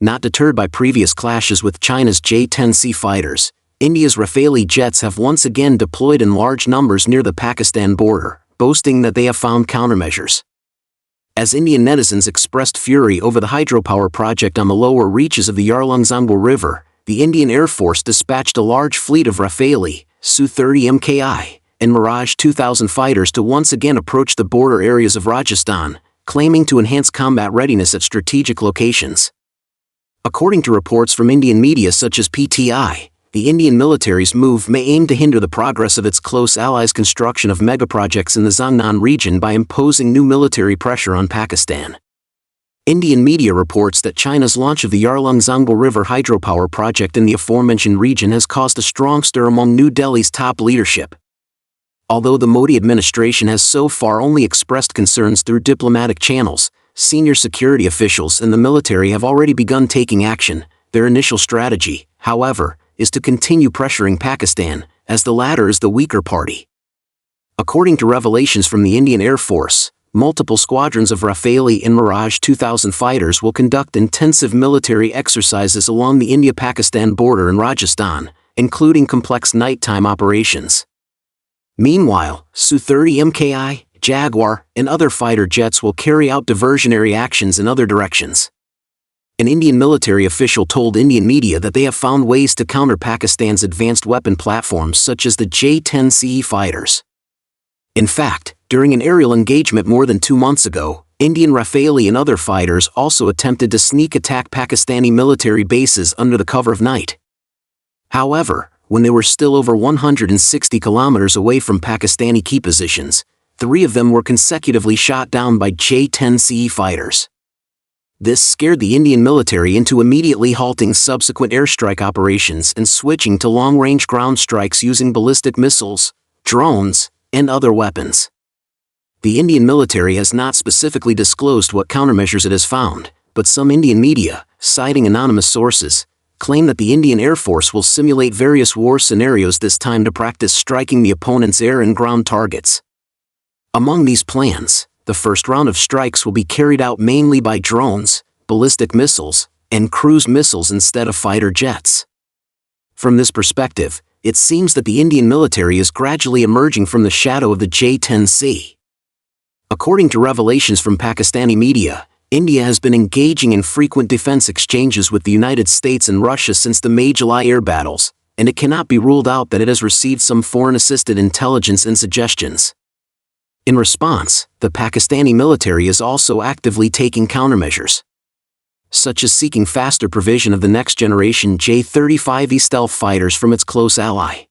Not deterred by previous clashes with China's J-10C fighters, India's Rafale jets have once again deployed in large numbers near the Pakistan border, boasting that they have found countermeasures. As Indian netizens expressed fury over the hydropower project on the lower reaches of the Yarlung-Zangbo River, the Indian Air Force dispatched a large fleet of Rafale, Su-30 Mki, and Mirage 2000 fighters to once again approach the border areas of Rajasthan, claiming to enhance combat readiness at strategic locations. According to reports from Indian media such as PTI, the Indian military's move may aim to hinder the progress of its close allies' construction of megaprojects in the Zangnan region by imposing new military pressure on Pakistan. Indian media reports that China's launch of the Yarlung-Zangbo River hydropower project in the aforementioned region has caused a strong stir among New Delhi's top leadership. Although the Modi administration has so far only expressed concerns through diplomatic channels, senior security officials and the military have already begun taking action. Their initial strategy, however, is to continue pressuring Pakistan, as the latter is the weaker party. According to revelations from the Indian Air Force, multiple squadrons of Rafale and Mirage 2000 fighters will conduct intensive military exercises along the India-Pakistan border in Rajasthan, including complex nighttime operations. Meanwhile, Su-30 Mki, Jaguar, and other fighter jets will carry out diversionary actions in other directions. An Indian military official told Indian media that they have found ways to counter Pakistan's advanced weapon platforms such as the J-10C fighters. In fact, during an aerial engagement more than 2 months ago, Indian Rafale and other fighters also attempted to sneak attack Pakistani military bases under the cover of night. However, when they were still over 160 kilometers away from Pakistani key positions, 3 of them were consecutively shot down by J-10C fighters. This scared the Indian military into immediately halting subsequent airstrike operations and switching to long-range ground strikes using ballistic missiles, drones, and other weapons. The Indian military has not specifically disclosed what countermeasures it has found, but some Indian media, citing anonymous sources, claim that the Indian Air Force will simulate various war scenarios this time to practice striking the opponent's air and ground targets. Among these plans, the first round of strikes will be carried out mainly by drones, ballistic missiles, and cruise missiles instead of fighter jets. From this perspective, it seems that the Indian military is gradually emerging from the shadow of the J-10C. According to revelations from Pakistani media, India has been engaging in frequent defense exchanges with the United States and Russia since the May-July air battles, and it cannot be ruled out that it has received some foreign-assisted intelligence and suggestions. In response, the Pakistani military is also actively taking countermeasures, such as seeking faster provision of the next-generation J-35E stealth fighters from its close ally.